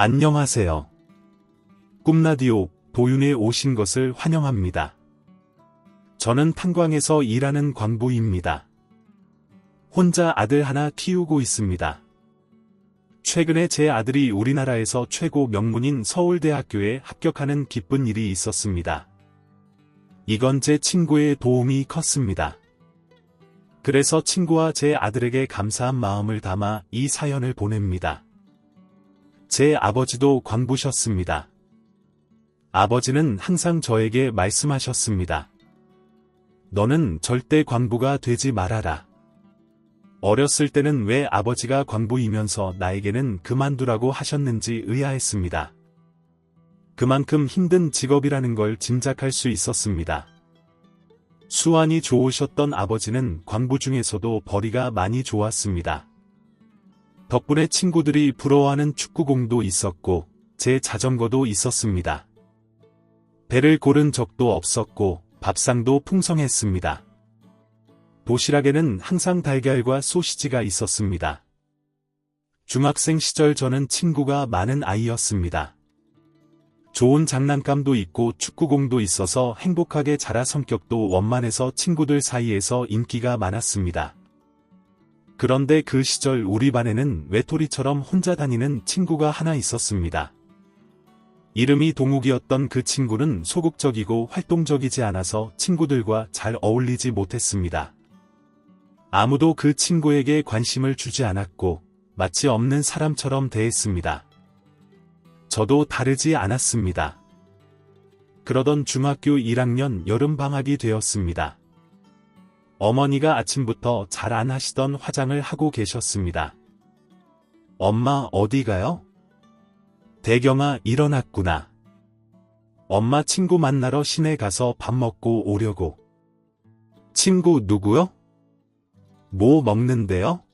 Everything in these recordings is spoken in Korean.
안녕하세요. 꿈라디오 도윤에 오신 것을 환영합니다. 저는 탄광에서 일하는 광부입니다. 혼자 아들 하나 키우고 있습니다. 최근에 제 아들이 우리나라에서 최고 명문인 서울대학교에 합격하는 기쁜 일이 있었습니다. 이건 제 친구의 도움이 컸습니다. 그래서 친구와 제 아들에게 감사한 마음을 담아 이 사연을 보냅니다. 제 아버지도 광부셨습니다. 아버지는 항상 저에게 말씀하셨습니다. 너는 절대 광부가 되지 말아라. 어렸을 때는 왜 아버지가 광부이면서 나에게는 그만두라고 하셨는지 의아했습니다. 그만큼 힘든 직업이라는 걸 짐작할 수 있었습니다. 수완이 좋으셨던 아버지는 광부 중에서도 벌이가 많이 좋았습니다. 덕분에 친구들이 부러워하는 축구공도 있었고 제 자전거도 있었습니다. 배를 고른 적도 없었고 밥상도 풍성했습니다. 도시락에는 항상 달걀과 소시지가 있었습니다. 중학생 시절 저는 친구가 많은 아이였습니다. 좋은 장난감도 있고 축구공도 있어서 행복하게 자라 성격도 원만해서 친구들 사이에서 인기가 많았습니다. 그런데 그 시절 우리 반에는 외톨이처럼 혼자 다니는 친구가 하나 있었습니다. 이름이 동욱이었던 그 친구는 소극적이고 활동적이지 않아서 친구들과 잘 어울리지 못했습니다. 아무도 그 친구에게 관심을 주지 않았고 마치 없는 사람처럼 대했습니다. 저도 다르지 않았습니다. 그러던 중학교 1학년 여름방학이 되었습니다. 어머니가 아침부터 잘 안 하시던 화장을 하고 계셨습니다. 엄마 어디 가요? 대경아 일어났구나. 엄마 친구 만나러 시내 가서 밥 먹고 오려고. 친구 누구요? 뭐 먹는데요?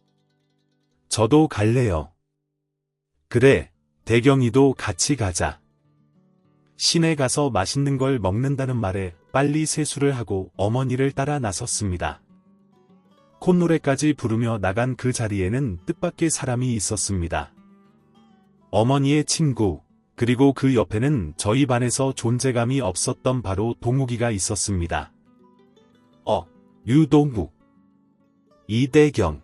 저도 갈래요. 그래, 대경이도 같이 가자. 시내 가서 맛있는 걸 먹는다는 말에 빨리 세수를 하고 어머니를 따라 나섰습니다. 콧노래까지 부르며 나간 그 자리에는 뜻밖의 사람이 있었습니다. 어머니의 친구, 그리고 그 옆에는 저희 반에서 존재감이 없었던 바로 동욱이가 있었습니다. 유동욱. 이대경.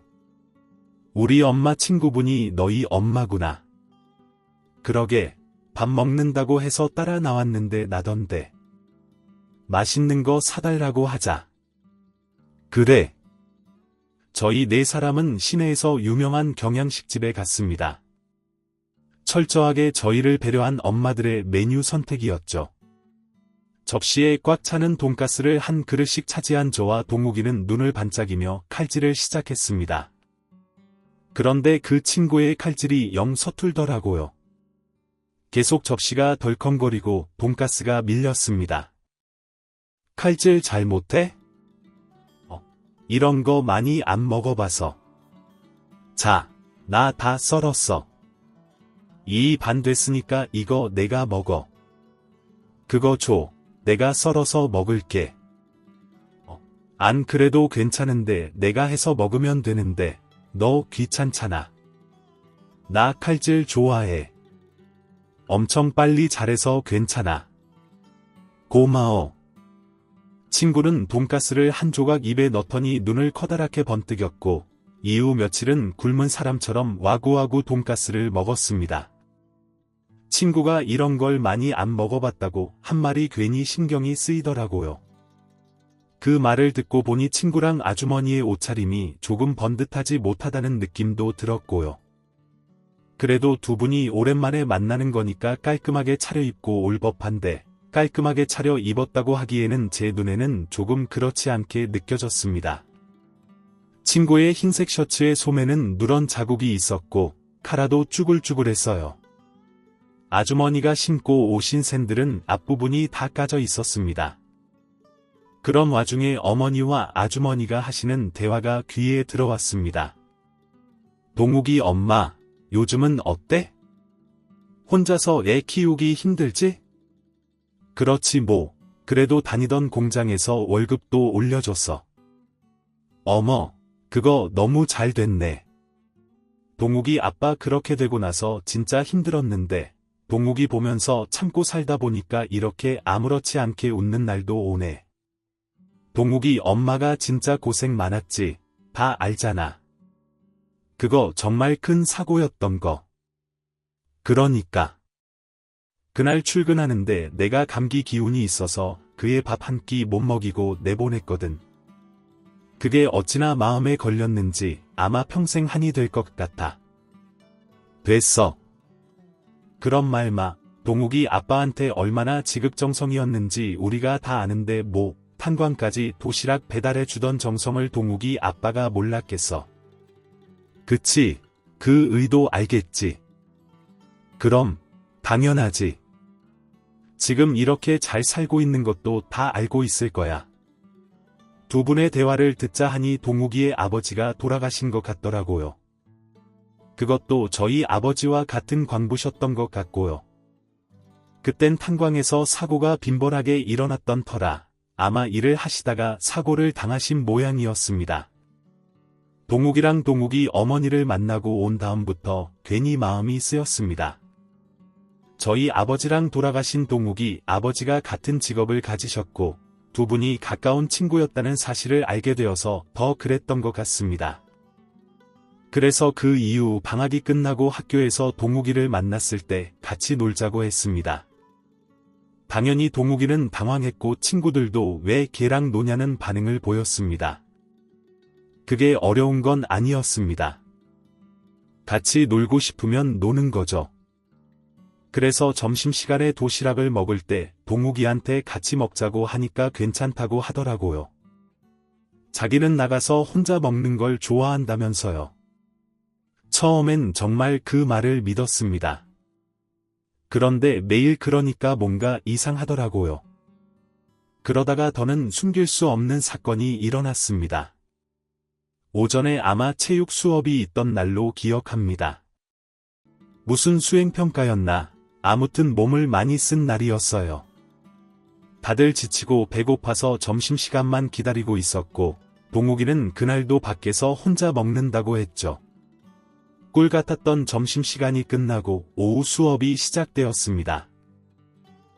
우리 엄마 친구분이 너희 엄마구나. 그러게, 밥 먹는다고 해서 따라 나왔는데 나던데. 맛있는 거 사달라고 하자. 그래. 저희 네 사람은 시내에서 유명한 경양식집에 갔습니다. 철저하게 저희를 배려한 엄마들의 메뉴 선택이었죠. 접시에 꽉 차는 돈가스를 한 그릇씩 차지한 저와 동욱이는 눈을 반짝이며 칼질을 시작했습니다. 그런데 그 친구의 칼질이 영 서툴더라고요. 계속 접시가 덜컹거리고 돈가스가 밀렸습니다. 칼질 잘 못해? 이런 거 많이 안 먹어봐서. 자, 나 다 썰었어. 이 반 됐으니까 이거 내가 먹어. 그거 줘. 내가 썰어서 먹을게. 안 그래도 괜찮은데 내가 해서 먹으면 되는데 너 귀찮잖아. 나 칼질 좋아해. 엄청 빨리 잘해서 괜찮아. 고마워. 친구는 돈가스를 한 조각 입에 넣더니 눈을 커다랗게 번뜩였고 이후 며칠은 굶은 사람처럼 와구와구 돈가스를 먹었습니다. 친구가 이런 걸 많이 안 먹어봤다고 한 말이 괜히 신경이 쓰이더라고요. 그 말을 듣고 보니 친구랑 아주머니의 옷차림이 조금 번듯하지 못하다는 느낌도 들었고요. 그래도 두 분이 오랜만에 만나는 거니까 깔끔하게 차려입고 올 법한데 깔끔하게 차려입었다고 하기에는 제 눈에는 조금 그렇지 않게 느껴졌습니다. 친구의 흰색 셔츠의 소매는 누런 자국이 있었고 카라도 쭈글쭈글했어요. 아주머니가 신고 오신 샌들은 앞부분이 다 까져 있었습니다. 그런 와중에 어머니와 아주머니가 하시는 대화가 귀에 들어왔습니다. 동욱이 엄마, 요즘은 어때? 혼자서 애 키우기 힘들지? 그렇지 뭐, 그래도 다니던 공장에서 월급도 올려줬어. 어머, 그거 너무 잘 됐네. 동욱이 아빠 그렇게 되고 나서 진짜 힘들었는데 동욱이 보면서 참고 살다 보니까 이렇게 아무렇지 않게 웃는 날도 오네. 동욱이 엄마가 진짜 고생 많았지. 다 알잖아. 그거 정말 큰 사고였던 거. 그러니까. 그날 출근하는데 내가 감기 기운이 있어서 그의 밥 한 끼 못 먹이고 내보냈거든. 그게 어찌나 마음에 걸렸는지 아마 평생 한이 될 것 같아. 됐어. 그런 말 마. 동욱이 아빠한테 얼마나 지극정성이었는지 우리가 다 아는데 뭐 탄광까지 도시락 배달해 주던 정성을 동욱이 아빠가 몰랐겠어. 그치. 그 의도 알겠지. 그럼 당연하지. 지금 이렇게 잘 살고 있는 것도 다 알고 있을 거야. 두 분의 대화를 듣자 하니 동욱이의 아버지가 돌아가신 것 같더라고요. 그것도 저희 아버지와 같은 광부셨던 것 같고요. 그땐 탄광에서 사고가 빈번하게 일어났던 터라 아마 일을 하시다가 사고를 당하신 모양이었습니다. 동욱이랑 동욱이 어머니를 만나고 온 다음부터 괜히 마음이 쓰였습니다. 저희 아버지랑 돌아가신 동욱이 아버지가 같은 직업을 가지셨고 두 분이 가까운 친구였다는 사실을 알게 되어서 더 그랬던 것 같습니다. 그래서 그 이후 방학이 끝나고 학교에서 동욱이를 만났을 때 같이 놀자고 했습니다. 당연히 동욱이는 당황했고 친구들도 왜 걔랑 노냐는 반응을 보였습니다. 그게 어려운 건 아니었습니다. 같이 놀고 싶으면 노는 거죠. 그래서 점심시간에 도시락을 먹을 때 동욱이한테 같이 먹자고 하니까 괜찮다고 하더라고요. 자기는 나가서 혼자 먹는 걸 좋아한다면서요. 처음엔 정말 그 말을 믿었습니다. 그런데 매일 그러니까 뭔가 이상하더라고요. 그러다가 더는 숨길 수 없는 사건이 일어났습니다. 오전에 아마 체육 수업이 있던 날로 기억합니다. 무슨 수행평가였나? 아무튼 몸을 많이 쓴 날이었어요. 다들 지치고 배고파서 점심시간만 기다리고 있었고 동욱이는 그날도 밖에서 혼자 먹는다고 했죠. 꿀 같았던 점심시간이 끝나고 오후 수업이 시작되었습니다.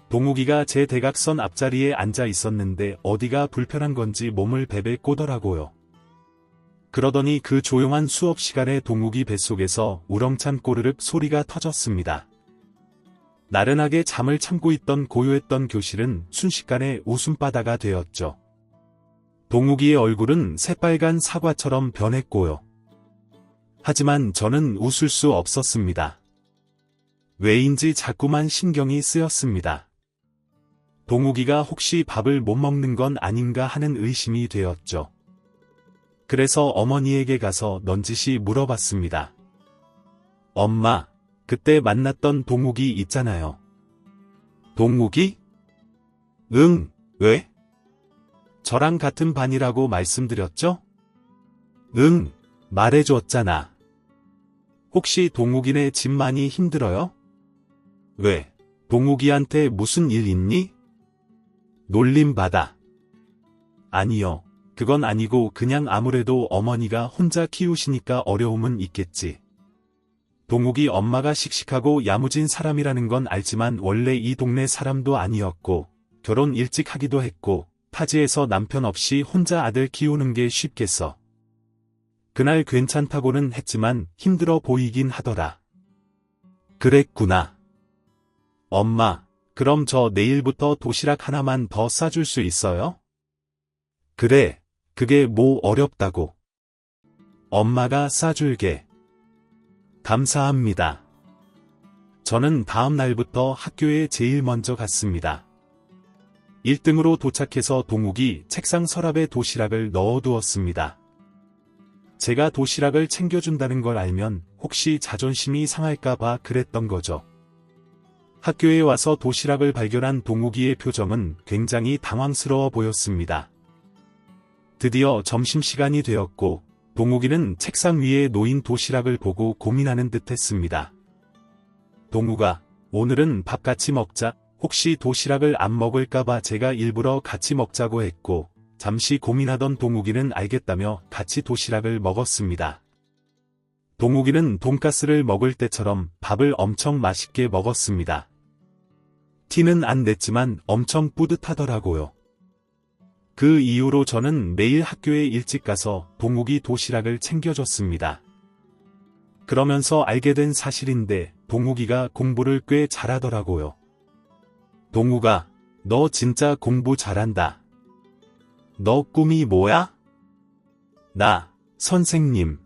동욱이가 제 대각선 앞자리에 앉아 있었는데 어디가 불편한 건지 몸을 베베 꼬더라고요. 그러더니 그 조용한 수업 시간에 동욱이 뱃속에서 우렁찬 꼬르륵 소리가 터졌습니다. 나른하게 잠을 참고 있던 고요했던 교실은 순식간에 웃음바다가 되었죠. 동욱이의 얼굴은 새빨간 사과처럼 변했고요. 하지만 저는 웃을 수 없었습니다. 왜인지 자꾸만 신경이 쓰였습니다. 동욱이가 혹시 밥을 못 먹는 건 아닌가 하는 의심이 되었죠. 그래서 어머니에게 가서 넌지시 물어봤습니다. 엄마, 그때 만났던 동욱이 있잖아요. 동욱이? 응, 왜? 저랑 같은 반이라고 말씀드렸죠? 응, 말해줬잖아. 혹시 동욱이네 집 많이 힘들어요? 왜? 동욱이한테 무슨 일 있니? 놀림받아. 아니요, 그건 아니고 그냥 아무래도 어머니가 혼자 키우시니까 어려움은 있겠지. 동욱이 엄마가 씩씩하고 야무진 사람이라는 건 알지만 원래 이 동네 사람도 아니었고 결혼 일찍 하기도 했고 타지에서 남편 없이 혼자 아들 키우는 게 쉽겠어. 그날 괜찮다고는 했지만 힘들어 보이긴 하더라. 그랬구나. 엄마, 그럼 저 내일부터 도시락 하나만 더 싸줄 수 있어요? 그래, 그게 뭐 어렵다고. 엄마가 싸줄게. 감사합니다. 저는 다음 날부터 학교에 제일 먼저 갔습니다. 1등으로 도착해서 동욱이 책상 서랍에 도시락을 넣어두었습니다. 제가 도시락을 챙겨준다는 걸 알면 혹시 자존심이 상할까봐 그랬던 거죠. 학교에 와서 도시락을 발견한 동욱이의 표정은 굉장히 당황스러워 보였습니다. 드디어 점심시간이 되었고 동욱이는 책상 위에 놓인 도시락을 보고 고민하는 듯 했습니다. 동욱아, 오늘은 밥 같이 먹자. 혹시 도시락을 안 먹을까봐 제가 일부러 같이 먹자고 했고 잠시 고민하던 동욱이는 알겠다며 같이 도시락을 먹었습니다. 동욱이는 돈가스를 먹을 때처럼 밥을 엄청 맛있게 먹었습니다. 티는 안 냈지만 엄청 뿌듯하더라고요. 그 이후로 저는 매일 학교에 일찍 가서 동욱이 도시락을 챙겨줬습니다. 그러면서 알게 된 사실인데 동욱이가 공부를 꽤 잘하더라고요. 동욱아, 너 진짜 공부 잘한다. 너 꿈이 뭐야? 나, 선생님.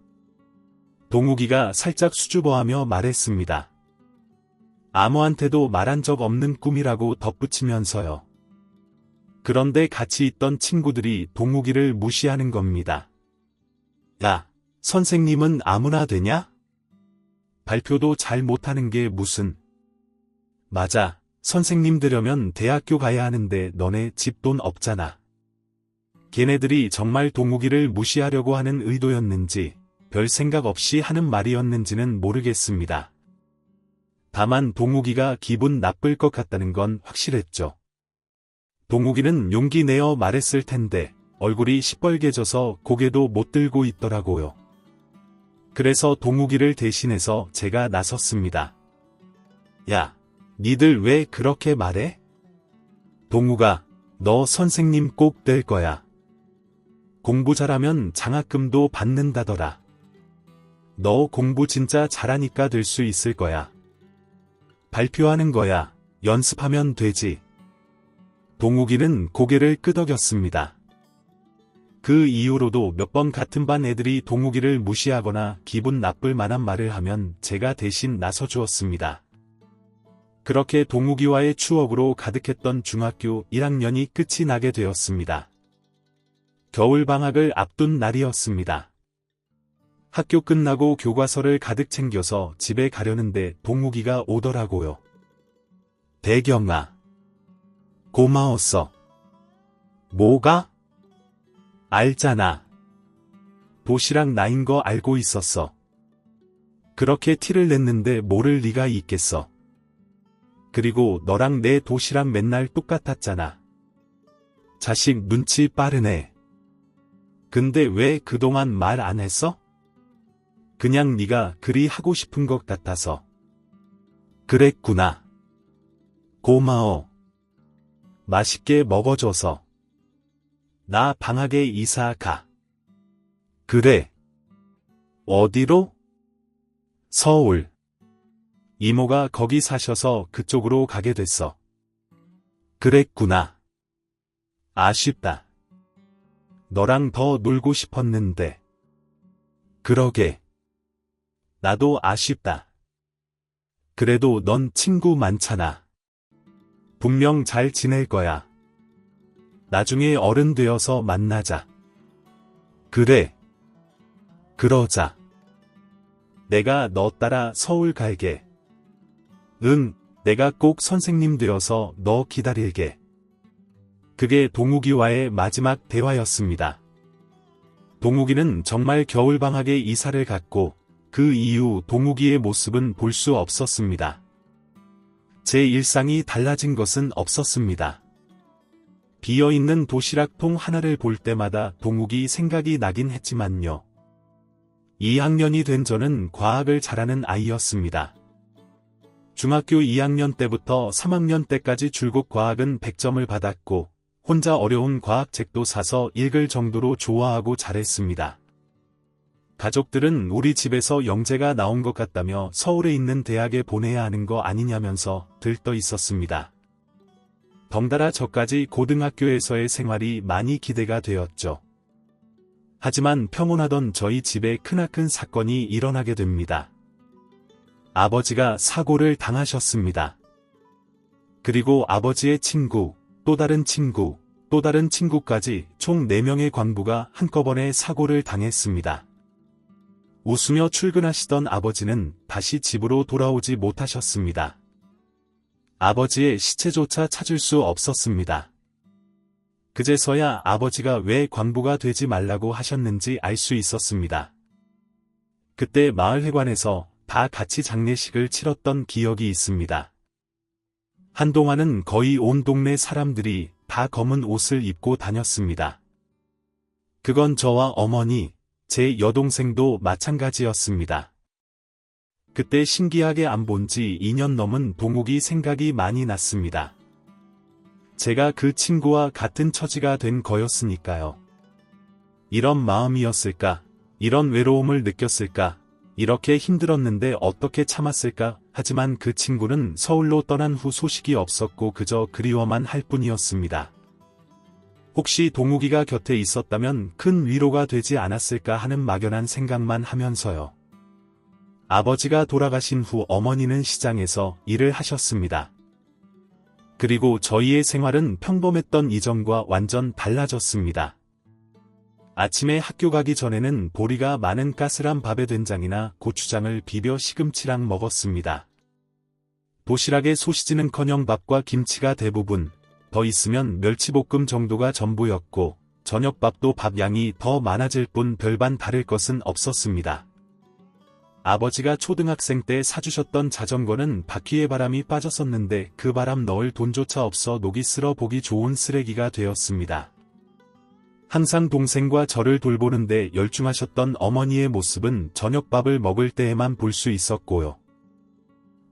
동욱이가 살짝 수줍어하며 말했습니다. 아무한테도 말한 적 없는 꿈이라고 덧붙이면서요. 그런데 같이 있던 친구들이 동욱이를 무시하는 겁니다. 야, 선생님은 아무나 되냐? 발표도 잘 못하는 게 무슨. 맞아, 선생님 되려면 대학교 가야 하는데 너네 집 돈 없잖아. 걔네들이 정말 동욱이를 무시하려고 하는 의도였는지 별 생각 없이 하는 말이었는지는 모르겠습니다. 다만 동욱이가 기분 나쁠 것 같다는 건 확실했죠. 동욱이는 용기 내어 말했을 텐데 얼굴이 시뻘개져서 고개도 못 들고 있더라고요. 그래서 동욱이를 대신해서 제가 나섰습니다. 야, 니들 왜 그렇게 말해? 동욱아, 너 선생님 꼭 될 거야. 공부 잘하면 장학금도 받는다더라. 너 공부 진짜 잘하니까 될 수 있을 거야. 발표하는 거야. 연습하면 되지. 동욱이는 고개를 끄덕였습니다. 그 이후로도 몇 번 같은 반 애들이 동욱이를 무시하거나 기분 나쁠 만한 말을 하면 제가 대신 나서주었습니다. 그렇게 동욱이와의 추억으로 가득했던 중학교 1학년이 끝이 나게 되었습니다. 겨울방학을 앞둔 날이었습니다. 학교 끝나고 교과서를 가득 챙겨서 집에 가려는데 동욱이가 오더라고요. 대경아. 고마웠어. 뭐가? 알잖아. 도시락 나인 거 알고 있었어. 그렇게 티를 냈는데 모를 리가 있겠어. 그리고 너랑 내 도시락 맨날 똑같았잖아. 자식 눈치 빠르네. 근데 왜 그동안 말 안 했어? 그냥 네가 그리 하고 싶은 것 같아서. 그랬구나. 고마워. 맛있게 먹어줘서. 나 방학에 이사 가. 그래. 어디로? 서울. 이모가 거기 사셔서 그쪽으로 가게 됐어. 그랬구나. 아쉽다. 너랑 더 놀고 싶었는데. 그러게. 나도 아쉽다. 그래도 넌 친구 많잖아. 분명 잘 지낼 거야. 나중에 어른 되어서 만나자. 그래. 그러자. 내가 너 따라 서울 갈게. 응, 내가 꼭 선생님 되어서 너 기다릴게. 그게 동욱이와의 마지막 대화였습니다. 동욱이는 정말 겨울방학에 이사를 갔고 그 이후 동욱이의 모습은 볼 수 없었습니다. 제 일상이 달라진 것은 없었습니다. 비어있는 도시락통 하나를 볼 때마다 동욱이 생각이 나긴 했지만요. 2학년이 된 저는 과학을 잘하는 아이였습니다. 중학교 2학년 때부터 3학년 때까지 줄곧 과학은 100점을 받았고 혼자 어려운 과학책도 사서 읽을 정도로 좋아하고 잘했습니다. 가족들은 우리 집에서 영재가 나온 것 같다며 서울에 있는 대학에 보내야 하는 거 아니냐면서 들떠 있었습니다. 덩달아 저까지 고등학교에서의 생활이 많이 기대가 되었죠. 하지만 평온하던 저희 집에 크나큰 사건이 일어나게 됩니다. 아버지가 사고를 당하셨습니다. 그리고 아버지의 친구, 또 다른 친구, 또 다른 친구까지 총 4명의 광부가 한꺼번에 사고를 당했습니다. 웃으며 출근하시던 아버지는 다시 집으로 돌아오지 못하셨습니다. 아버지의 시체조차 찾을 수 없었습니다. 그제서야 아버지가 왜 광부가 되지 말라고 하셨는지 알 수 있었습니다. 그때 마을회관에서 다 같이 장례식을 치렀던 기억이 있습니다. 한동안은 거의 온 동네 사람들이 다 검은 옷을 입고 다녔습니다. 그건 저와 어머니, 제 여동생도 마찬가지였습니다. 그때 신기하게 안 본 지 2년 넘은 동욱이 생각이 많이 났습니다. 제가 그 친구와 같은 처지가 된 거였으니까요. 이런 마음이었을까? 이런 외로움을 느꼈을까? 이렇게 힘들었는데 어떻게 참았을까? 하지만 그 친구는 서울로 떠난 후 소식이 없었고 그저 그리워만 할 뿐이었습니다. 혹시 동욱이가 곁에 있었다면 큰 위로가 되지 않았을까 하는 막연한 생각만 하면서요. 아버지가 돌아가신 후 어머니는 시장에서 일을 하셨습니다. 그리고 저희의 생활은 평범했던 이전과 완전 달라졌습니다. 아침에 학교 가기 전에는 보리가 많은 까슬한 밥에 된장이나 고추장을 비벼 시금치랑 먹었습니다. 도시락에 소시지는커녕 밥과 김치가 대부분, 더 있으면 멸치볶음 정도가 전부였고 저녁밥도 밥 양이 더 많아질 뿐 별반 다를 것은 없었습니다. 아버지가 초등학생 때 사주셨던 자전거는 바퀴에 바람이 빠졌었는데 그 바람 넣을 돈조차 없어 녹이 쓸어 보기 좋은 쓰레기가 되었습니다. 항상 동생과 저를 돌보는데 열중하셨던 어머니의 모습은 저녁밥을 먹을 때에만 볼 수 있었고요.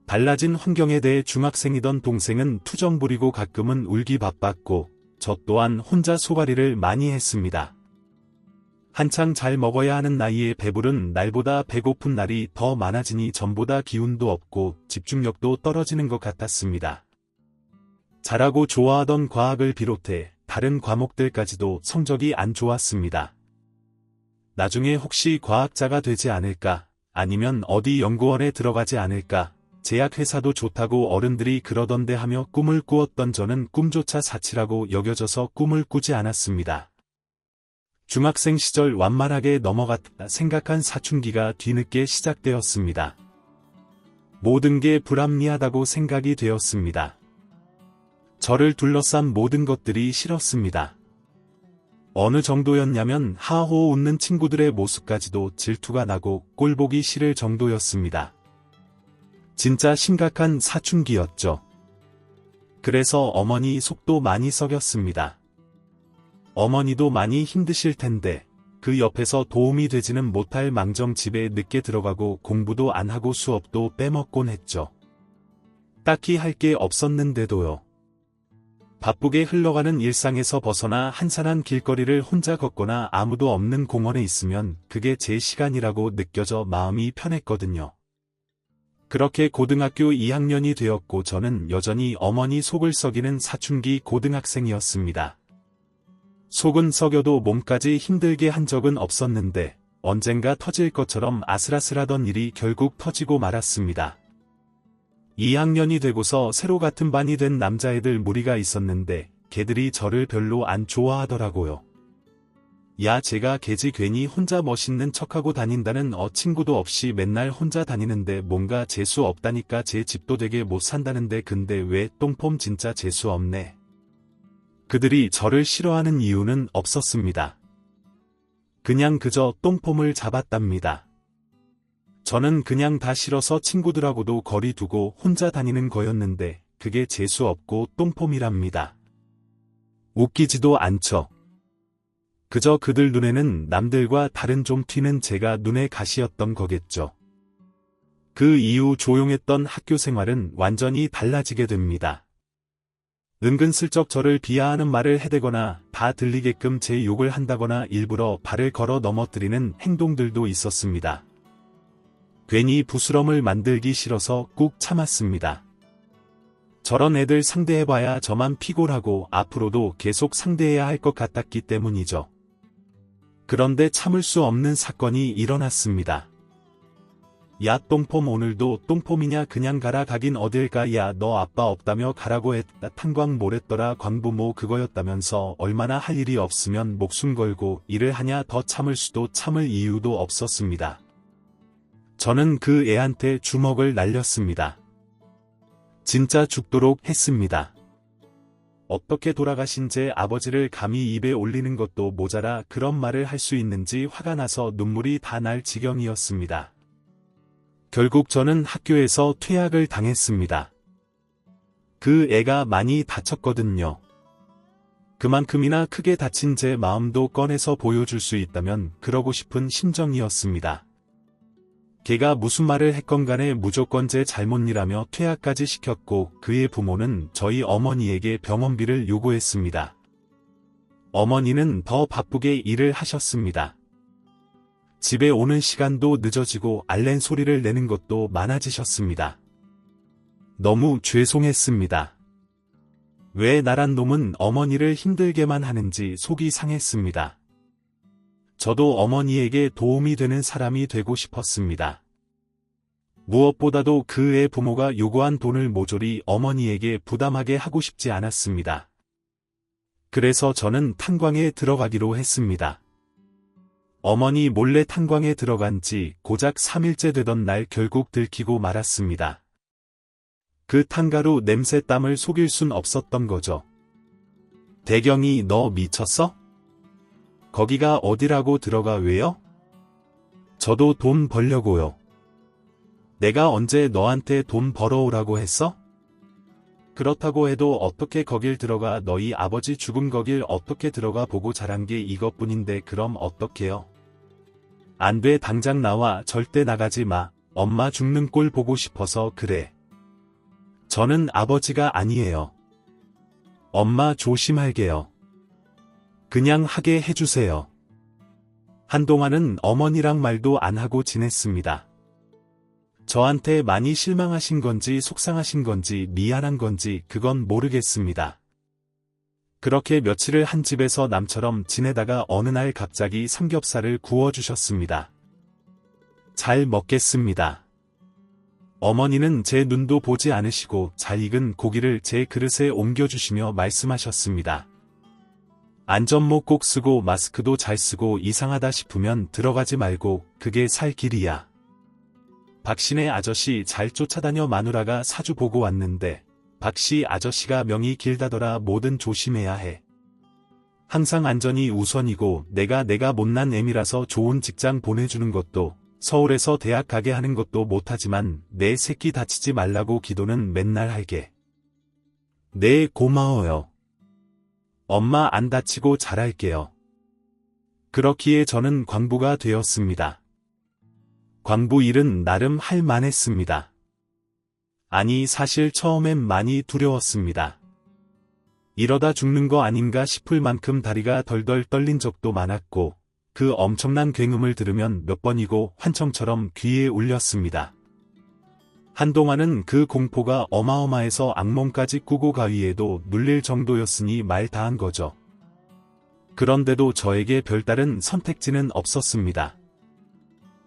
달라진 환경에 대해 중학생이던 동생은 투정 부리고 가끔은 울기 바빴고 저 또한 혼자 소가리를 많이 했습니다. 한창 잘 먹어야 하는 나이에 배부른 날보다 배고픈 날이 더 많아지니 전보다 기운도 없고 집중력도 떨어지는 것 같았습니다. 잘하고 좋아하던 과학을 비롯해 다른 과목들까지도 성적이 안 좋았습니다. 나중에 혹시 과학자가 되지 않을까, 아니면 어디 연구원에 들어가지 않을까, 제약회사도 좋다고 어른들이 그러던데 하며 꿈을 꾸었던 저는 꿈조차 사치라고 여겨져서 꿈을 꾸지 않았습니다. 중학생 시절 완만하게 넘어갔다 생각한 사춘기가 뒤늦게 시작되었습니다. 모든 게 불합리하다고 생각이 되었습니다. 저를 둘러싼 모든 것들이 싫었습니다. 어느 정도였냐면 하호 웃는 친구들의 모습까지도 질투가 나고 꼴보기 싫을 정도였습니다. 진짜 심각한 사춘기였죠. 그래서 어머니 속도 많이 썩였습니다. 어머니도 많이 힘드실 텐데 그 옆에서 도움이 되지는 못할 망정 집에 늦게 들어가고 공부도 안 하고 수업도 빼먹곤 했죠. 딱히 할 게 없었는데도요. 바쁘게 흘러가는 일상에서 벗어나 한산한 길거리를 혼자 걷거나 아무도 없는 공원에 있으면 그게 제 시간이라고 느껴져 마음이 편했거든요. 그렇게 고등학교 2학년이 되었고 저는 여전히 어머니 속을 썩이는 사춘기 고등학생이었습니다. 속은 썩여도 몸까지 힘들게 한 적은 없었는데 언젠가 터질 것처럼 아슬아슬하던 일이 결국 터지고 말았습니다. 2학년이 되고서 새로 같은 반이 된 남자애들 무리가 있었는데 걔들이 저를 별로 안 좋아하더라고요. 야 제가 걔지 괜히 혼자 멋있는 척하고 다닌다는 친구도 없이 맨날 혼자 다니는데 뭔가 재수 없다니까 제 집도 되게 못 산다는데 근데 왜 똥폼 진짜 재수 없네. 그들이 저를 싫어하는 이유는 없었습니다. 그냥 그저 똥폼을 잡았답니다. 저는 그냥 다 싫어서 친구들하고도 거리 두고 혼자 다니는 거였는데 그게 재수 없고 똥폼이랍니다. 웃기지도 않죠. 그저 그들 눈에는 남들과 다른 좀 튀는 제가 눈에 가시였던 거겠죠. 그 이후 조용했던 학교 생활은 완전히 달라지게 됩니다. 은근슬쩍 저를 비하하는 말을 해대거나 다 들리게끔 제 욕을 한다거나 일부러 발을 걸어 넘어뜨리는 행동들도 있었습니다. 괜히 부스럼을 만들기 싫어서 꾹 참았습니다. 저런 애들 상대해봐야 저만 피곤하고 앞으로도 계속 상대해야 할 것 같았기 때문이죠. 그런데 참을 수 없는 사건이 일어났습니다. 야 똥폼 오늘도 똥폼이냐 그냥 가라 가긴 어딜 가 야 너 아빠 없다며 가라고 했다 탄광 뭐랬더라 광부모 그거였다면서 얼마나 할 일이 없으면 목숨 걸고 일을 하냐 더 참을 수도 참을 이유도 없었습니다. 저는 그 애한테 주먹을 날렸습니다. 진짜 죽도록 했습니다. 어떻게 돌아가신 제 아버지를 감히 입에 올리는 것도 모자라 그런 말을 할 수 있는지 화가 나서 눈물이 다 날 지경이었습니다. 결국 저는 학교에서 퇴학을 당했습니다. 그 애가 많이 다쳤거든요. 그만큼이나 크게 다친 제 마음도 꺼내서 보여줄 수 있다면 그러고 싶은 심정이었습니다. 걔가 무슨 말을 했건 간에 무조건 제 잘못이라며 퇴학까지 시켰고 그의 부모는 저희 어머니에게 병원비를 요구했습니다. 어머니는 더 바쁘게 일을 하셨습니다. 집에 오는 시간도 늦어지고 앓는 소리를 내는 것도 많아지셨습니다. 너무 죄송했습니다. 왜 나란 놈은 어머니를 힘들게만 하는지 속이 상했습니다. 저도 어머니에게 도움이 되는 사람이 되고 싶었습니다. 무엇보다도 그의 부모가 요구한 돈을 모조리 어머니에게 부담하게 하고 싶지 않았습니다. 그래서 저는 탄광에 들어가기로 했습니다. 어머니 몰래 탄광에 들어간 지 고작 3일째 되던 날 결국 들키고 말았습니다. 그 탄가루 냄새 땀을 속일 순 없었던 거죠. 대경이 너 미쳤어? 거기가 어디라고 들어가 왜요? 저도 돈 벌려고요. 내가 언제 너한테 돈 벌어오라고 했어? 그렇다고 해도 어떻게 거길 들어가 너희 아버지 죽은 거길 어떻게 들어가 보고 자란 게 이것뿐인데 그럼 어떡해요? 안 돼 당장 나와 절대 나가지 마. 엄마 죽는 꼴 보고 싶어서 그래. 저는 아버지가 아니에요. 엄마 조심할게요. 그냥 하게 해주세요. 한동안은 어머니랑 말도 안 하고 지냈습니다. 저한테 많이 실망하신 건지 속상하신 건지 미안한 건지 그건 모르겠습니다. 그렇게 며칠을 한 집에서 남처럼 지내다가 어느 날 갑자기 삼겹살을 구워주셨습니다. 잘 먹겠습니다. 어머니는 제 눈도 보지 않으시고 잘 익은 고기를 제 그릇에 옮겨주시며 말씀하셨습니다. 안전모 꼭 쓰고 마스크도 잘 쓰고 이상하다 싶으면 들어가지 말고 그게 살 길이야. 박씨네 아저씨 잘 쫓아다녀 마누라가 사주 보고 왔는데 박씨 아저씨가 명이 길다더라 뭐든 조심해야 해. 항상 안전이 우선이고 내가 못난 애미라서 좋은 직장 보내주는 것도 서울에서 대학 가게 하는 것도 못하지만 내 새끼 다치지 말라고 기도는 맨날 할게. 네 고마워요. 엄마 안 다치고 잘할게요. 그렇기에 저는 광부가 되었습니다. 광부 일은 나름 할 만했습니다. 아니 사실 처음엔 많이 두려웠습니다. 이러다 죽는 거 아닌가 싶을 만큼 다리가 덜덜 떨린 적도 많았고 그 엄청난 굉음을 들으면 몇 번이고 환청처럼 귀에 울렸습니다. 한동안은 그 공포가 어마어마해서 악몽까지 꾸고 가위에도 눌릴 정도였으니 말 다한 거죠. 그런데도 저에게 별다른 선택지는 없었습니다.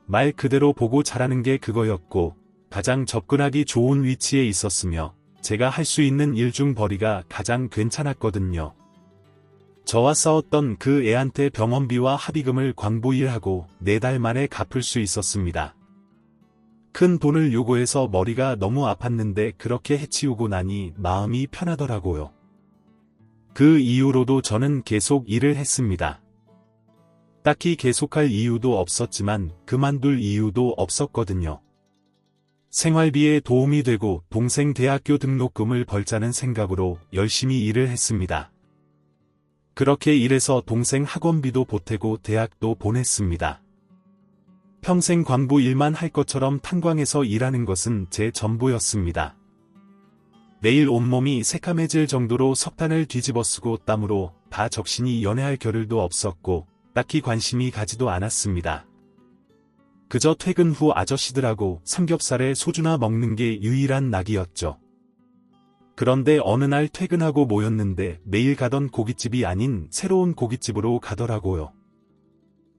말 그대로 보고 자라는 게 그거였고 가장 접근하기 좋은 위치에 있었으며 제가 할 수 있는 일 중 벌이가 가장 괜찮았거든요. 저와 싸웠던 그 애한테 병원비와 합의금을 광부 일하고 4달 만에 갚을 수 있었습니다. 큰 돈을 요구해서 머리가 너무 아팠는데 그렇게 해치우고 나니 마음이 편하더라고요. 그 이후로도 저는 계속 일을 했습니다. 딱히 계속할 이유도 없었지만 그만둘 이유도 없었거든요. 생활비에 도움이 되고 동생 대학교 등록금을 벌자는 생각으로 열심히 일을 했습니다. 그렇게 일해서 동생 학원비도 보태고 대학도 보냈습니다. 평생 광부 일만 할 것처럼 탄광에서 일하는 것은 제 전부였습니다. 매일 온몸이 새카매질 정도로 석탄을 뒤집어 쓰고 땀으로 다 적신이 연애할 겨를도 없었고 딱히 관심이 가지도 않았습니다. 그저 퇴근 후 아저씨들하고 삼겹살에 소주나 먹는 게 유일한 낙이었죠. 그런데 어느 날 퇴근하고 모였는데 매일 가던 고깃집이 아닌 새로운 고깃집으로 가더라고요.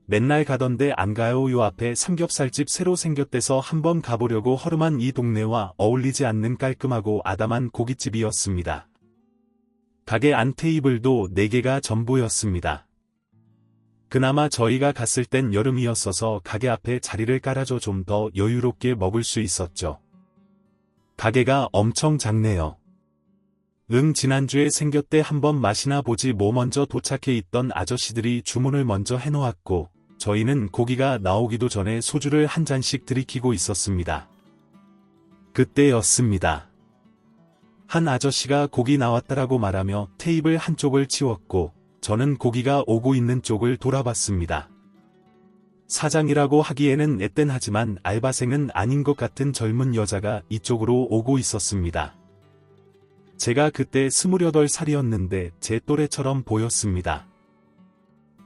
맨날 가던데 안 가요. 요 앞에 삼겹살집 새로 생겼대서 한번 가보려고 허름한 이 동네와 어울리지 않는 깔끔하고 아담한 고깃집이었습니다. 가게 안 테이블도 4개가 전부였습니다. 그나마 저희가 갔을 땐 여름이었어서 가게 앞에 자리를 깔아줘 좀 더 여유롭게 먹을 수 있었죠. 가게가 엄청 작네요. 지난주에 생겼대 한번 맛이나 보지 뭐 먼저 도착해 있던 아저씨들이 주문을 먼저 해놓았고 저희는 고기가 나오기도 전에 소주를 한 잔씩 들이키고 있었습니다. 그때였습니다. 한 아저씨가 고기 나왔다라고 말하며 테이블 한쪽을 치웠고 저는 고기가 오고 있는 쪽을 돌아봤습니다. 사장이라고 하기에는 애땐하지만 알바생은 아닌 것 같은 젊은 여자가 이쪽으로 오고 있었습니다. 제가 그때 28살이었는데 제 또래처럼 보였습니다.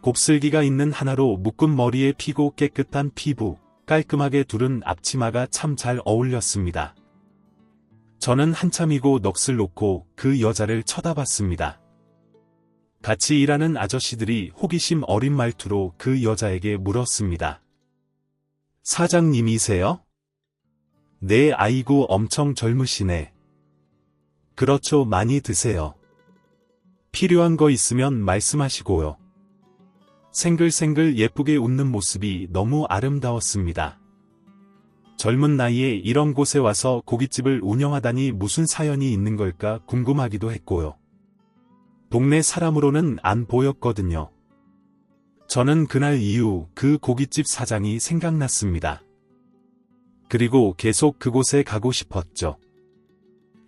곱슬기가 있는 하나로 묶은 머리에 피고 깨끗한 피부, 깔끔하게 두른 앞치마가 참 잘 어울렸습니다. 저는 한참이고 넋을 놓고 그 여자를 쳐다봤습니다. 같이 일하는 아저씨들이 호기심 어린 말투로 그 여자에게 물었습니다. 사장님이세요? 네, 아이고 엄청 젊으시네. 그렇죠, 많이 드세요. 필요한 거 있으면 말씀하시고요. 생글생글 예쁘게 웃는 모습이 너무 아름다웠습니다. 젊은 나이에 이런 곳에 와서 고깃집을 운영하다니 무슨 사연이 있는 걸까 궁금하기도 했고요. 동네 사람으로는 안 보였거든요. 저는 그날 이후 그 고깃집 사장이 생각났습니다. 그리고 계속 그곳에 가고 싶었죠.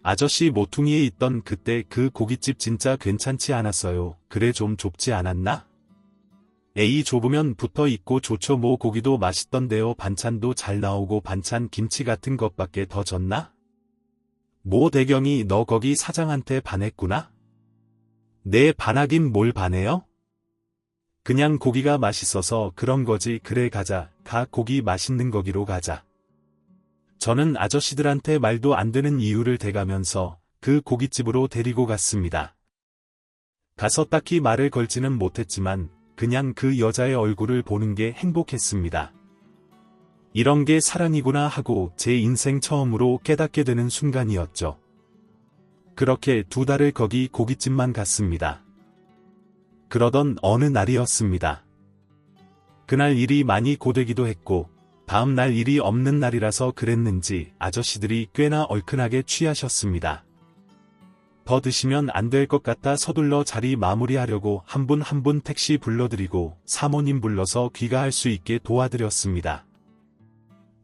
아저씨 모퉁이에 있던 그때 그 고깃집 진짜 괜찮지 않았어요. 그래 좀 좁지 않았나? 에이 좁으면 붙어 있고 좋죠. 뭐 고기도 맛있던데요. 반찬도 잘 나오고 반찬 김치 같은 것밖에 더 줬나? 뭐 대경이 너 거기 사장한테 반했구나? 네, 반하긴 뭘 반해요? 그냥 고기가 맛있어서 그런 거지. 그래 가자. 가, 고기 맛있는 거기로 가자. 저는 아저씨들한테 말도 안 되는 이유를 대가면서 그 고깃집으로 데리고 갔습니다. 가서 딱히 말을 걸지는 못했지만 그냥 그 여자의 얼굴을 보는 게 행복했습니다. 이런 게 사랑이구나 하고 제 인생 처음으로 깨닫게 되는 순간이었죠. 그렇게 2달을 거기 고깃집만 갔습니다. 그러던 어느 날이었습니다. 그날 일이 많이 고되기도 했고 다음 날 일이 없는 날이라서 그랬는지 아저씨들이 꽤나 얼큰하게 취하셨습니다. 더 드시면 안 될 것 같아 서둘러 자리 마무리하려고 한 분 한 분 택시 불러드리고 사모님 불러서 귀가할 수 있게 도와드렸습니다.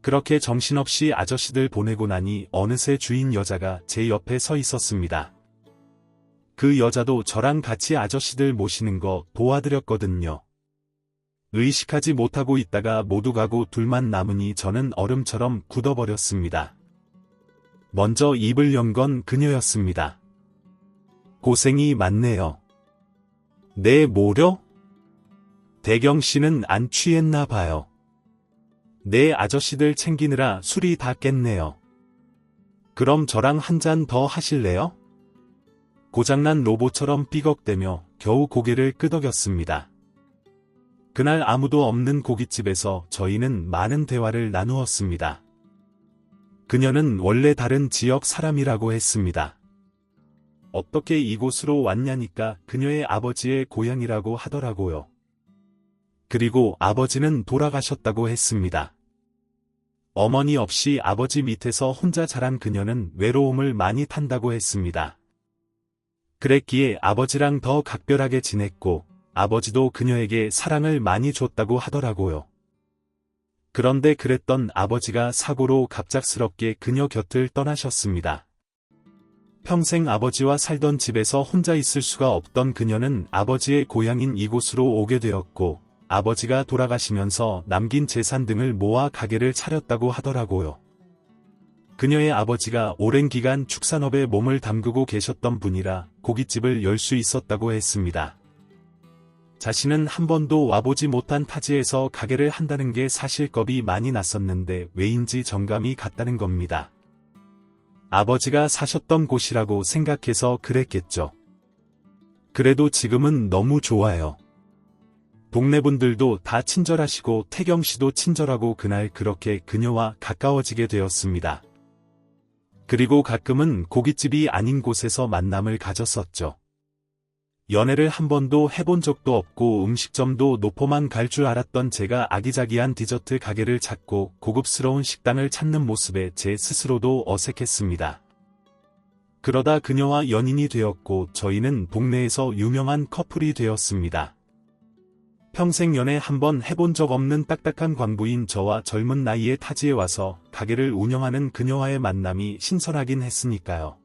그렇게 정신없이 아저씨들 보내고 나니 어느새 주인 여자가 제 옆에 서 있었습니다. 그 여자도 저랑 같이 아저씨들 모시는 거 도와드렸거든요. 의식하지 못하고 있다가 모두 가고 둘만 남으니 저는 얼음처럼 굳어버렸습니다. 먼저 입을 연 건 그녀였습니다. 고생이 많네요. 네, 뭐려? 대경 씨는 안 취했나 봐요. 네, 아저씨들 챙기느라 술이 다 깼네요. 그럼 저랑 한 잔 더 하실래요? 고장난 로봇처럼 삐걱대며 겨우 고개를 끄덕였습니다. 그날 아무도 없는 고깃집에서 저희는 많은 대화를 나누었습니다. 그녀는 원래 다른 지역 사람이라고 했습니다. 어떻게 이곳으로 왔냐니까 그녀의 아버지의 고향이라고 하더라고요. 그리고 아버지는 돌아가셨다고 했습니다. 어머니 없이 아버지 밑에서 혼자 자란 그녀는 외로움을 많이 탄다고 했습니다. 그랬기에 아버지랑 더 각별하게 지냈고 아버지도 그녀에게 사랑을 많이 줬다고 하더라고요. 그런데 그랬던 아버지가 사고로 갑작스럽게 그녀 곁을 떠나셨습니다. 평생 아버지와 살던 집에서 혼자 있을 수가 없던 그녀는 아버지의 고향인 이곳으로 오게 되었고 아버지가 돌아가시면서 남긴 재산 등을 모아 가게를 차렸다고 하더라고요. 그녀의 아버지가 오랜 기간 축산업에 몸을 담그고 계셨던 분이라 고깃집을 열 수 있었다고 했습니다. 자신은 한 번도 와보지 못한 타지에서 가게를 한다는 게 사실 겁이 많이 났었는데 왜인지 정감이 갔다는 겁니다. 아버지가 사셨던 곳이라고 생각해서 그랬겠죠. 그래도 지금은 너무 좋아요. 동네 분들도 다 친절하시고 태경 씨도 친절하고 그날 그렇게 그녀와 가까워지게 되었습니다. 그리고 가끔은 고깃집이 아닌 곳에서 만남을 가졌었죠. 연애를 한 번도 해본 적도 없고 음식점도 노포만 갈 줄 알았던 제가 아기자기한 디저트 가게를 찾고 고급스러운 식당을 찾는 모습에 제 스스로도 어색했습니다. 그러다 그녀와 연인이 되었고 저희는 동네에서 유명한 커플이 되었습니다. 평생 연애 한 번 해본 적 없는 딱딱한 광부인 저와 젊은 나이에 타지에 와서 가게를 운영하는 그녀와의 만남이 신선하긴 했으니까요.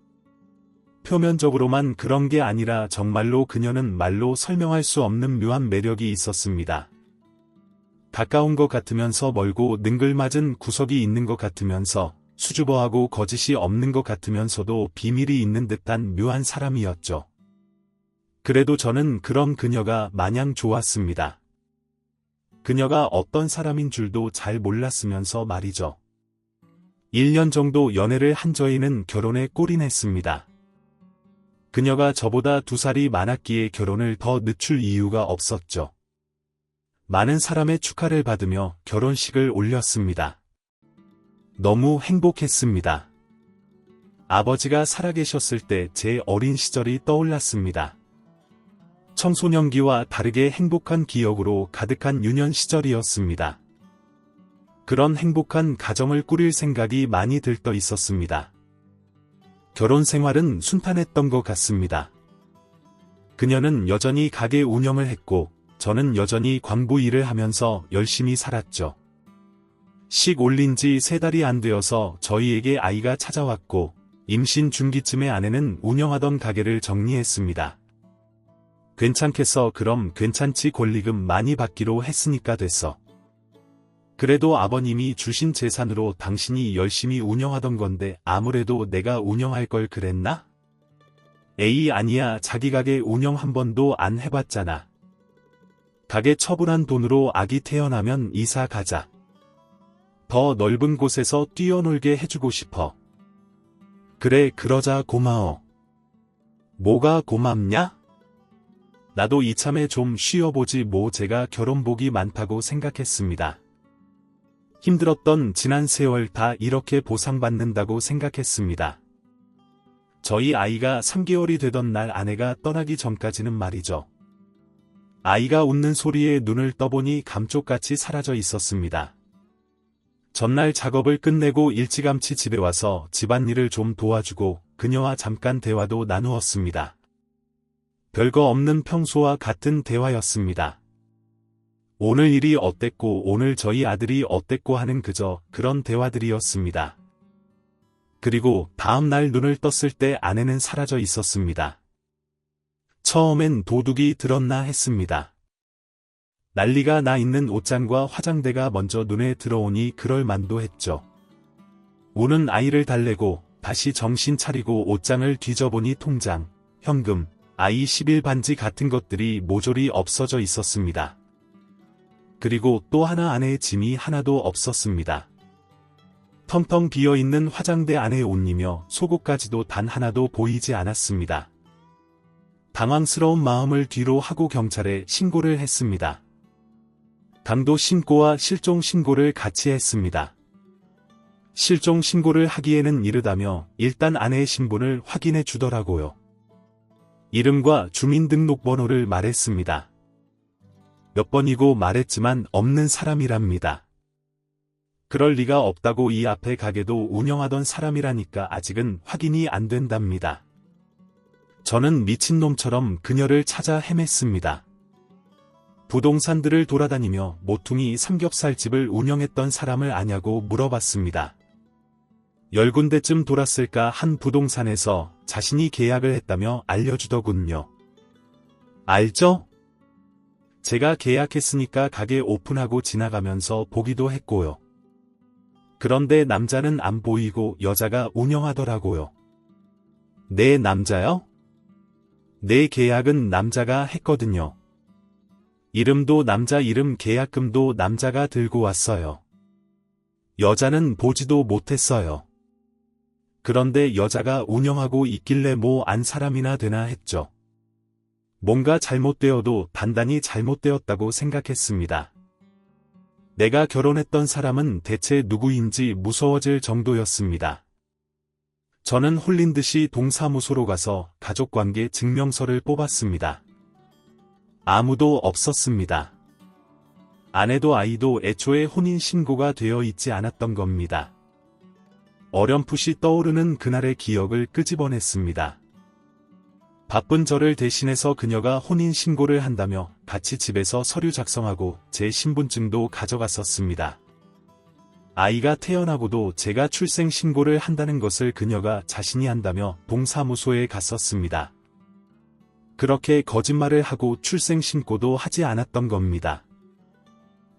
표면적으로만 그런 게 아니라 정말로 그녀는 말로 설명할 수 없는 묘한 매력이 있었습니다. 가까운 것 같으면서 멀고 능글맞은 구석이 있는 것 같으면서 수줍어하고 거짓이 없는 것 같으면서도 비밀이 있는 듯한 묘한 사람이었죠. 그래도 저는 그런 그녀가 마냥 좋았습니다. 그녀가 어떤 사람인 줄도 잘 몰랐으면서 말이죠. 1년 정도 연애를 한 저희는 결혼에 골인했습니다. 그녀가 저보다 2살이 많았기에 결혼을 더 늦출 이유가 없었죠. 많은 사람의 축하를 받으며 결혼식을 올렸습니다. 너무 행복했습니다. 아버지가 살아계셨을 때 제 어린 시절이 떠올랐습니다. 청소년기와 다르게 행복한 기억으로 가득한 유년 시절이었습니다. 그런 행복한 가정을 꾸릴 생각이 많이 들떠 있었습니다. 결혼 생활은 순탄했던 것 같습니다. 그녀는 여전히 가게 운영을 했고 저는 여전히 광부 일을 하면서 열심히 살았죠. 식 올린 지 3달이 안 되어서 저희에게 아이가 찾아왔고 임신 중기쯤에 아내는 운영하던 가게를 정리했습니다. 괜찮겠어. 그럼 괜찮지. 권리금 많이 받기로 했으니까 됐어. 그래도 아버님이 주신 재산으로 당신이 열심히 운영하던 건데 아무래도 내가 운영할 걸 그랬나? 에이 아니야. 자기 가게 운영 한 번도 안 해봤잖아. 가게 처분한 돈으로 아기 태어나면 이사 가자. 더 넓은 곳에서 뛰어놀게 해주고 싶어. 그래 그러자. 고마워. 뭐가 고맙냐? 나도 이참에 좀 쉬어보지 뭐. 제가 결혼복이 많다고 생각했습니다. 힘들었던 지난 세월 다 이렇게 보상받는다고 생각했습니다. 저희 아이가 3개월이 되던 날 아내가 떠나기 전까지는 말이죠. 아이가 웃는 소리에 눈을 떠보니 감쪽같이 사라져 있었습니다. 전날 작업을 끝내고 일찌감치 집에 와서 집안일을 좀 도와주고 그녀와 잠깐 대화도 나누었습니다. 별거 없는 평소와 같은 대화였습니다. 오늘 일이 어땠고 오늘 저희 아들이 어땠고 하는 그저 그런 대화들이었습니다. 그리고 다음 날 눈을 떴을 때 아내는 사라져 있었습니다. 처음엔 도둑이 들었나 했습니다. 난리가 나 있는 옷장과 화장대가 먼저 눈에 들어오니 그럴 만도 했죠. 우는 아이를 달래고 다시 정신 차리고 옷장을 뒤져보니 통장, 현금, 아이 10일 반지 같은 것들이 모조리 없어져 있었습니다. 그리고 또 하나 아내의 짐이 하나도 없었습니다. 텅텅 비어있는 화장대 안에 옷이며 속옷까지도 단 하나도 보이지 않았습니다. 당황스러운 마음을 뒤로 하고 경찰에 신고를 했습니다. 강도 신고와 실종 신고를 같이 했습니다. 실종 신고를 하기에는 이르다며 일단 아내의 신분을 확인해 주더라고요. 이름과 주민등록번호를 말했습니다. 몇 번이고 말했지만 없는 사람이랍니다. 그럴 리가 없다고. 이 앞에 가게도 운영하던 사람이라니까 아직은 확인이 안 된답니다. 저는 미친놈처럼 그녀를 찾아 헤맸습니다. 부동산들을 돌아다니며 모퉁이 삼겹살집을 운영했던 사람을 아냐고 물어봤습니다. 10군데쯤 돌았을까 한 부동산에서 자신이 계약을 했다며 알려주더군요. 알죠? 제가 계약했으니까 가게 오픈하고 지나가면서 보기도 했고요. 그런데 남자는 안 보이고 여자가 운영하더라고요. 네, 남자요? 네, 계약은 남자가 했거든요. 이름도 남자 이름, 계약금도 남자가 들고 왔어요. 여자는 보지도 못했어요. 그런데 여자가 운영하고 있길래 뭐 안 사람이나 되나 했죠. 뭔가 잘못되어도 단단히 잘못되었다고 생각했습니다. 내가 결혼했던 사람은 대체 누구인지 무서워질 정도였습니다. 저는 홀린 듯이 동사무소로 가서 가족관계 증명서를 뽑았습니다. 아무도 없었습니다. 아내도 아이도 애초에 혼인신고가 되어 있지 않았던 겁니다. 어렴풋이 떠오르는 그날의 기억을 끄집어냈습니다. 바쁜 저를 대신해서 그녀가 혼인신고를 한다며 같이 집에서 서류 작성하고 제 신분증도 가져갔었습니다. 아이가 태어나고도 제가 출생신고를 한다는 것을 그녀가 자신이 한다며 동사무소에 갔었습니다. 그렇게 거짓말을 하고 출생신고도 하지 않았던 겁니다.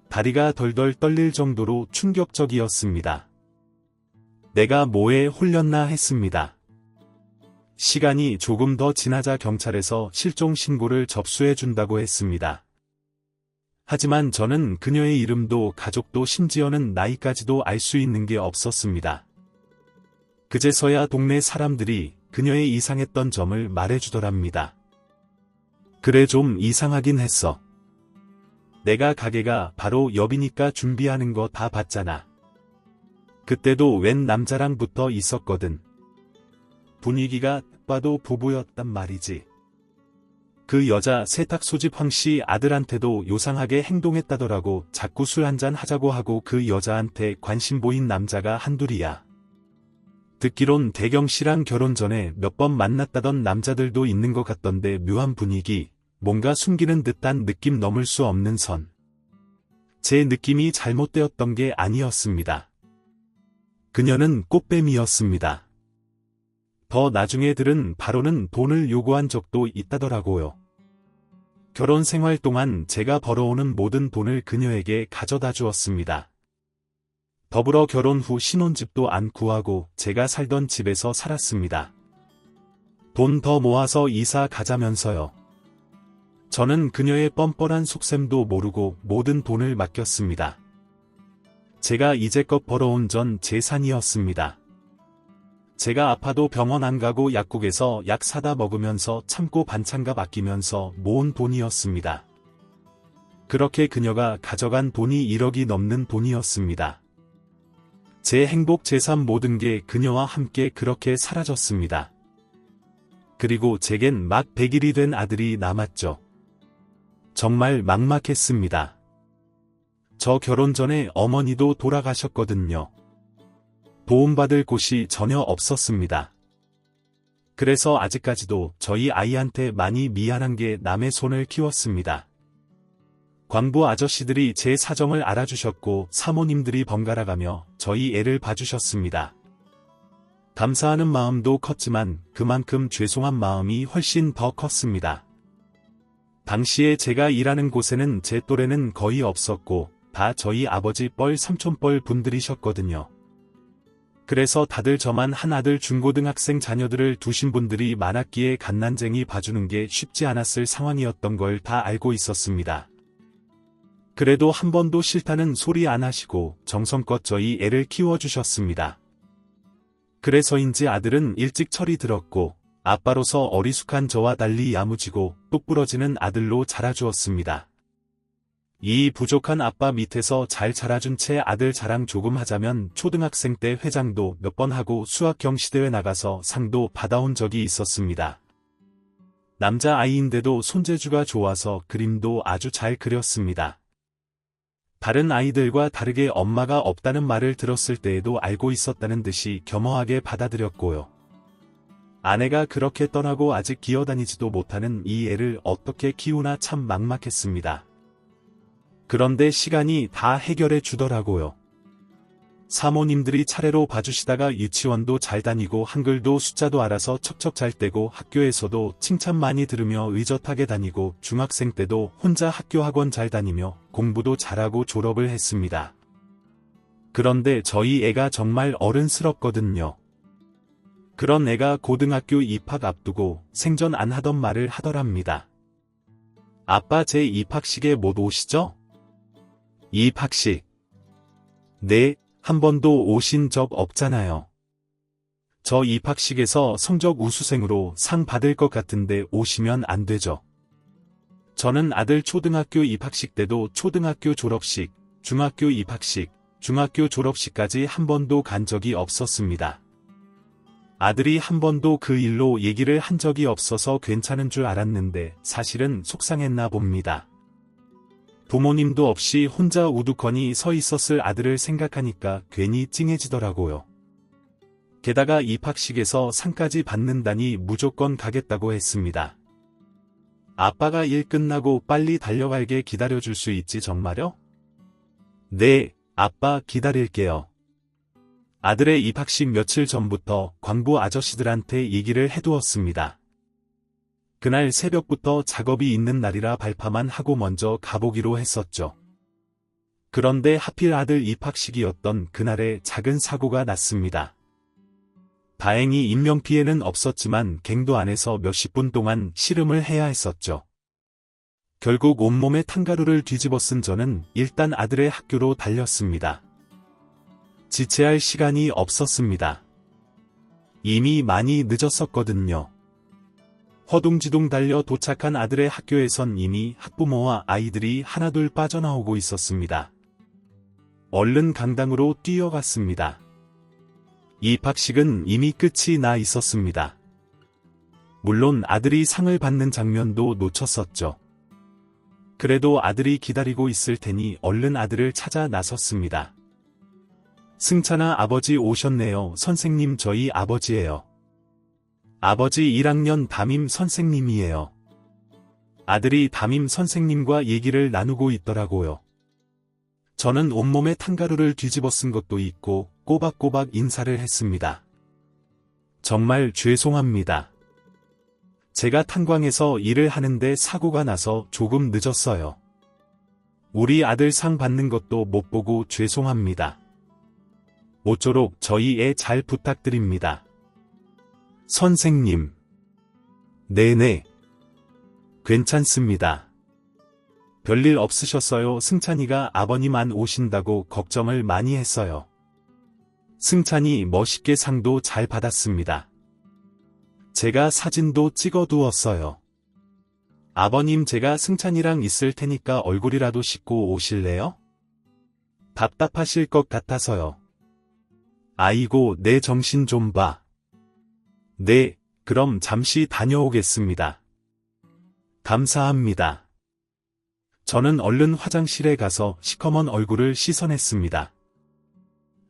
다리가 덜덜 떨릴 정도로 충격적이었습니다. 내가 뭐에 홀렸나 했습니다. 시간이 조금 더 지나자 경찰에서 실종 신고를 접수해준다고 했습니다. 하지만 저는 그녀의 이름도 가족도 심지어는 나이까지도 알 수 있는 게 없었습니다. 그제서야 동네 사람들이 그녀의 이상했던 점을 말해주더랍니다. 그래 좀 이상하긴 했어. 내가 가게가 바로 옆이니까 준비하는 거 다 봤잖아. 그때도 웬 남자랑 붙어 있었거든. 분위기가 딱 봐도 부부였단 말이지. 그 여자 세탁 소집 황씨 아들한테도 요상하게 행동했다더라고. 자꾸 술 한잔 하자고 하고 그 여자한테 관심 보인 남자가 한둘이야. 듣기론 대경씨랑 결혼 전에 몇 번 만났다던 남자들도 있는 것 같던데 묘한 분위기, 뭔가 숨기는 듯한 느낌 넘을 수 없는 선. 제 느낌이 잘못되었던 게 아니었습니다. 그녀는 꽃뱀이었습니다. 더 나중에 들은 바로는 돈을 요구한 적도 있다더라고요. 결혼 생활 동안 제가 벌어오는 모든 돈을 그녀에게 가져다 주었습니다. 더불어 결혼 후 신혼집도 안 구하고 제가 살던 집에서 살았습니다. 돈 더 모아서 이사 가자면서요. 저는 그녀의 뻔뻔한 속셈도 모르고 모든 돈을 맡겼습니다. 제가 이제껏 벌어온 전 재산이었습니다. 제가 아파도 병원 안 가고 약국에서 약 사다 먹으면서 참고 반찬값 아끼면서 모은 돈이었습니다. 그렇게 그녀가 가져간 돈이 1억이 넘는 돈이었습니다. 제 행복 재산 모든 게 그녀와 함께 그렇게 사라졌습니다. 그리고 제겐 막 100일이 된 아들이 남았죠. 정말 막막했습니다. 저 결혼 전에 어머니도 돌아가셨거든요. 도움받을 곳이 전혀 없었습니다. 그래서 아직까지도 저희 아이한테 많이 미안한 게 남의 손을 키웠습니다. 광부 아저씨들이 제 사정을 알아주셨고 사모님들이 번갈아가며 저희 애를 봐주셨습니다. 감사하는 마음도 컸지만 그만큼 죄송한 마음이 훨씬 더 컸습니다. 당시에 제가 일하는 곳에는 제 또래는 거의 없었고 다 저희 아버지 뻘 삼촌뻘 분들이셨거든요. 그래서 다들 저만 한 아들 중고등학생 자녀들을 두신 분들이 많았기에 갓난쟁이 봐주는 게 쉽지 않았을 상황이었던 걸 다 알고 있었습니다. 그래도 한 번도 싫다는 소리 안 하시고 정성껏 저희 애를 키워주셨습니다. 그래서인지 아들은 일찍 철이 들었고 아빠로서 어리숙한 저와 달리 야무지고 똑부러지는 아들로 자라주었습니다. 이 부족한 아빠 밑에서 잘 자라준 채 아들 자랑 조금 하자면 초등학생 때 회장도 몇 번 하고 수학 경시대회 나가서 상도 받아온 적이 있었습니다. 남자아이인데도 손재주가 좋아서 그림도 아주 잘 그렸습니다. 다른 아이들과 다르게 엄마가 없다는 말을 들었을 때에도 알고 있었다는 듯이 겸허하게 받아들였고요. 아내가 그렇게 떠나고 아직 기어다니지도 못하는 이 애를 어떻게 키우나 참 막막했습니다. 그런데 시간이 다 해결해 주더라고요. 사모님들이 차례로 봐주시다가 유치원도 잘 다니고 한글도 숫자도 알아서 척척 잘 떼고 학교에서도 칭찬 많이 들으며 의젓하게 다니고 중학생 때도 혼자 학교 학원 잘 다니며 공부도 잘하고 졸업을 했습니다. 그런데 저희 애가 정말 어른스럽거든요. 그런 애가 고등학교 입학 앞두고 생전 안 하던 말을 하더랍니다. 아빠 제 입학식에 못 오시죠? 입학식. 네, 한 번도 오신 적 없잖아요. 저 입학식에서 성적 우수생으로 상 받을 것 같은데 오시면 안 되죠. 저는 아들 초등학교 입학식 때도 초등학교 졸업식, 중학교 입학식, 중학교 졸업식까지 한 번도 간 적이 없었습니다. 아들이 한 번도 그 일로 얘기를 한 적이 없어서 괜찮은 줄 알았는데 사실은 속상했나 봅니다. 부모님도 없이 혼자 우두커니 서 있었을 아들을 생각하니까 괜히 찡해지더라고요. 게다가 입학식에서 상까지 받는다니 무조건 가겠다고 했습니다. 아빠가 일 끝나고 빨리 달려갈게 기다려줄 수 있지 정말요? 네, 아빠 기다릴게요. 아들의 입학식 며칠 전부터 광부 아저씨들한테 얘기를 해두었습니다. 그날 새벽부터 작업이 있는 날이라 발파만 하고 먼저 가보기로 했었죠. 그런데 하필 아들 입학식이었던 그날에 작은 사고가 났습니다. 다행히 인명피해는 없었지만 갱도 안에서 몇십 분 동안 씨름을 해야 했었죠. 결국 온몸에 탄가루를 뒤집어 쓴 저는 일단 아들의 학교로 달렸습니다. 지체할 시간이 없었습니다. 이미 많이 늦었었거든요. 허둥지둥 달려 도착한 아들의 학교에선 이미 학부모와 아이들이 하나둘 빠져나오고 있었습니다. 얼른 강당으로 뛰어갔습니다. 입학식은 이미 끝이 나 있었습니다. 물론 아들이 상을 받는 장면도 놓쳤었죠. 그래도 아들이 기다리고 있을 테니 얼른 아들을 찾아 나섰습니다. 승찬아, 아버지 오셨네요. 선생님, 저희 아버지예요. 아버지 1학년 담임 선생님이에요. 아들이 담임 선생님과 얘기를 나누고 있더라고요. 저는 온몸에 탄가루를 뒤집어 쓴 것도 있고 꼬박꼬박 인사를 했습니다. 정말 죄송합니다. 제가 탄광에서 일을 하는데 사고가 나서 조금 늦었어요. 우리 아들 상 받는 것도 못 보고 죄송합니다. 모쪼록 저희 애 잘 부탁드립니다. 선생님. 네네. 괜찮습니다. 별일 없으셨어요? 승찬이가 아버님 안 오신다고 걱정을 많이 했어요. 승찬이 멋있게 상도 잘 받았습니다. 제가 사진도 찍어두었어요. 아버님, 제가 승찬이랑 있을 테니까 얼굴이라도 씻고 오실래요? 답답하실 것 같아서요. 아이고, 내 정신 좀 봐. 네, 그럼 잠시 다녀오겠습니다. 감사합니다. 저는 얼른 화장실에 가서 시커먼 얼굴을 씻어냈습니다.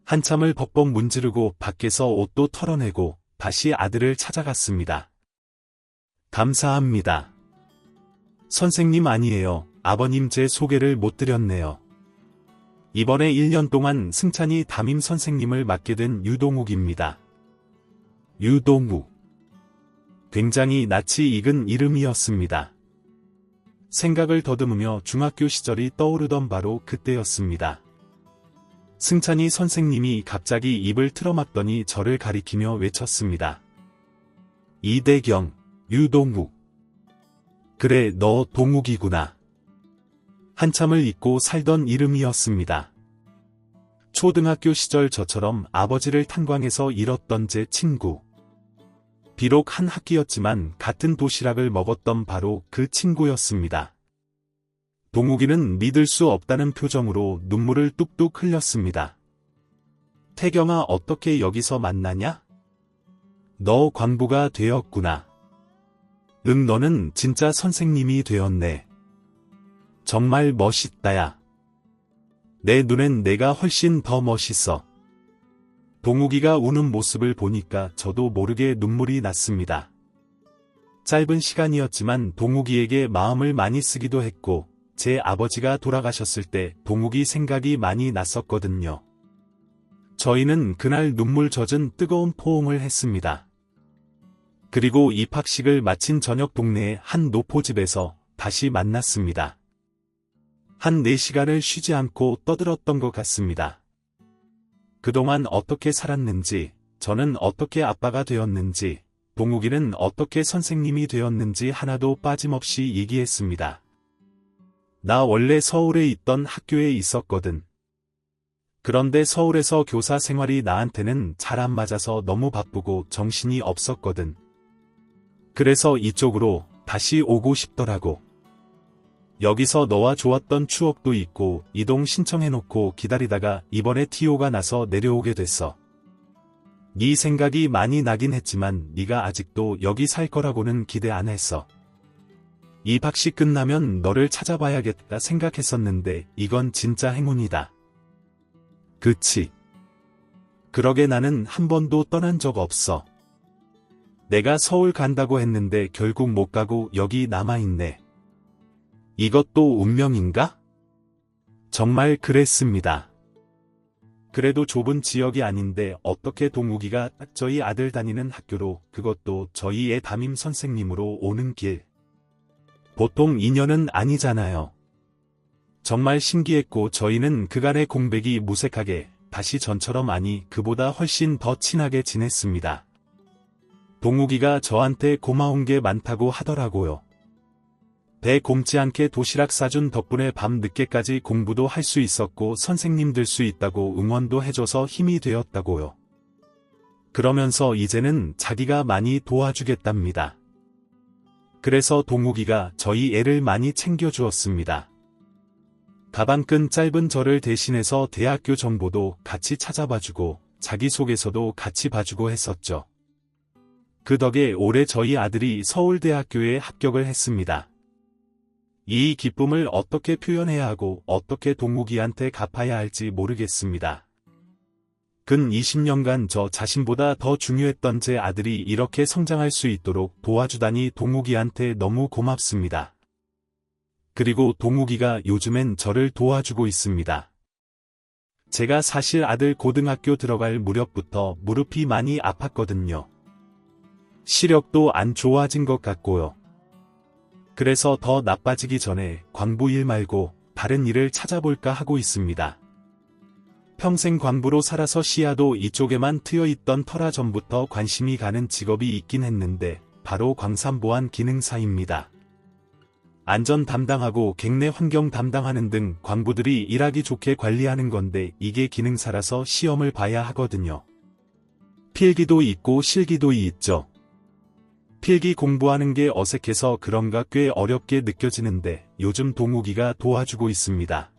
한참을 벅벅 문지르고 밖에서 옷도 털어내고 다시 아들을 찾아갔습니다. 감사합니다. 선생님 아니에요. 아버님, 제 소개를 못 드렸네요. 이번에 1년 동안 승찬이 담임 선생님을 맡게 된 유동욱입니다. 유동욱. 굉장히 낯이 익은 이름이었습니다. 생각을 더듬으며 중학교 시절이 떠오르던 바로 그때였습니다. 승찬이 선생님이 갑자기 입을 틀어막더니 저를 가리키며 외쳤습니다. 이대경, 유동욱. 그래, 너 동욱이구나. 한참을 잊고 살던 이름이었습니다. 초등학교 시절 저처럼 아버지를 탄광에서 잃었던 제 친구. 비록 한 학기였지만 같은 도시락을 먹었던 바로 그 친구였습니다. 동욱이는 믿을 수 없다는 표정으로 눈물을 뚝뚝 흘렸습니다. 태경아, 어떻게 여기서 만나냐? 너 광부가 되었구나. 응, 너는 진짜 선생님이 되었네. 정말 멋있다야. 내 눈엔 내가 훨씬 더 멋있어. 동욱이가 우는 모습을 보니까 저도 모르게 눈물이 났습니다. 짧은 시간이었지만 동욱이에게 마음을 많이 쓰기도 했고, 제 아버지가 돌아가셨을 때 동욱이 생각이 많이 났었거든요. 저희는 그날 눈물 젖은 뜨거운 포옹을 했습니다. 그리고 입학식을 마친 저녁 동네의 한 노포집에서 다시 만났습니다. 한 4시간을 쉬지 않고 떠들었던 것 같습니다. 그동안 어떻게 살았는지, 저는 어떻게 아빠가 되었는지, 동욱이는 어떻게 선생님이 되었는지 하나도 빠짐없이 얘기했습니다. 나 원래 서울에 있던 학교에 있었거든. 그런데 서울에서 교사 생활이 나한테는 잘 안 맞아서 너무 바쁘고 정신이 없었거든. 그래서 이쪽으로 다시 오고 싶더라고. 여기서 너와 좋았던 추억도 있고 이동 신청해놓고 기다리다가 이번에 TO가 나서 내려오게 됐어. 네 생각이 많이 나긴 했지만 네가 아직도 여기 살 거라고는 기대 안 했어. 입학식 끝나면 너를 찾아봐야겠다 생각했었는데 이건 진짜 행운이다. 그치? 그러게 나는 한 번도 떠난 적 없어. 내가 서울 간다고 했는데 결국 못 가고 여기 남아있네. 이것도 운명인가? 정말 그랬습니다. 그래도 좁은 지역이 아닌데 어떻게 동욱이가 딱 저희 아들 다니는 학교로, 그것도 저희 애 담임 선생님으로 오는 길. 보통 인연은 아니잖아요. 정말 신기했고 저희는 그간의 공백이 무색하게 다시 전처럼 아니 그보다 훨씬 더 친하게 지냈습니다. 동욱이가 저한테 고마운 게 많다고 하더라고요. 배 곪지 않게 도시락 싸준 덕분에 밤 늦게까지 공부도 할 수 있었고 선생님 될 수 있다고 응원도 해줘서 힘이 되었다고요. 그러면서 이제는 자기가 많이 도와주겠답니다. 그래서 동욱이가 저희 애를 많이 챙겨주었습니다. 가방끈 짧은 저를 대신해서 대학교 정보도 같이 찾아봐주고 자기소개서도 같이 봐주고 했었죠. 그 덕에 올해 저희 아들이 서울대학교에 합격을 했습니다. 이 기쁨을 어떻게 표현해야 하고 어떻게 동욱이한테 갚아야 할지 모르겠습니다. 근 20년간 저 자신보다 더 중요했던 제 아들이 이렇게 성장할 수 있도록 도와주다니 동욱이한테 너무 고맙습니다. 그리고 동욱이가 요즘엔 저를 도와주고 있습니다. 제가 사실 아들 고등학교 들어갈 무렵부터 무릎이 많이 아팠거든요. 시력도 안 좋아진 것 같고요. 그래서 더 나빠지기 전에 광부 일 말고 다른 일을 찾아볼까 하고 있습니다. 평생 광부로 살아서 시야도 이쪽에만 트여있던 터라 전부터 관심이 가는 직업이 있긴 했는데 바로 광산보안 기능사입니다. 안전 담당하고 객내 환경 담당하는 등 광부들이 일하기 좋게 관리하는 건데 이게 기능사라서 시험을 봐야 하거든요. 필기도 있고 실기도 있죠. 필기 공부하는 게 어색해서 그런가 꽤 어렵게 느껴지는데 요즘 동욱이가 도와주고 있습니다.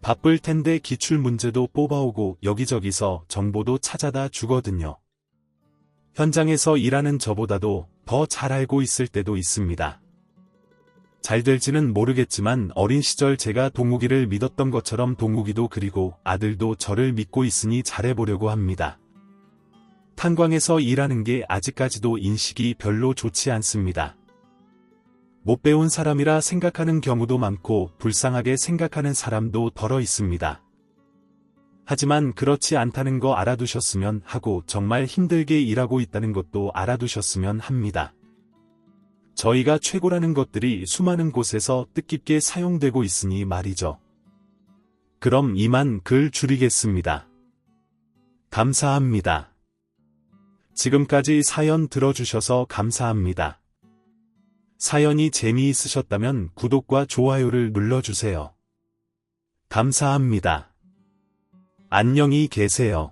바쁠 텐데 기출문제도 뽑아오고 여기저기서 정보도 찾아다 주거든요. 현장에서 일하는 저보다도 더 잘 알고 있을 때도 있습니다. 잘 될지는 모르겠지만 어린 시절 제가 동욱이를 믿었던 것처럼 동욱이도 그리고 아들도 저를 믿고 있으니 잘해보려고 합니다. 탄광에서 일하는 게 아직까지도 인식이 별로 좋지 않습니다. 못 배운 사람이라 생각하는 경우도 많고 불쌍하게 생각하는 사람도 덜어 있습니다. 하지만 그렇지 않다는 거 알아두셨으면 하고 정말 힘들게 일하고 있다는 것도 알아두셨으면 합니다. 저희가 최고라는 것들이 수많은 곳에서 뜻깊게 사용되고 있으니 말이죠. 그럼 이만 글 줄이겠습니다. 감사합니다. 지금까지 사연 들어주셔서 감사합니다. 사연이 재미있으셨다면 구독과 좋아요를 눌러주세요. 감사합니다. 안녕히 계세요.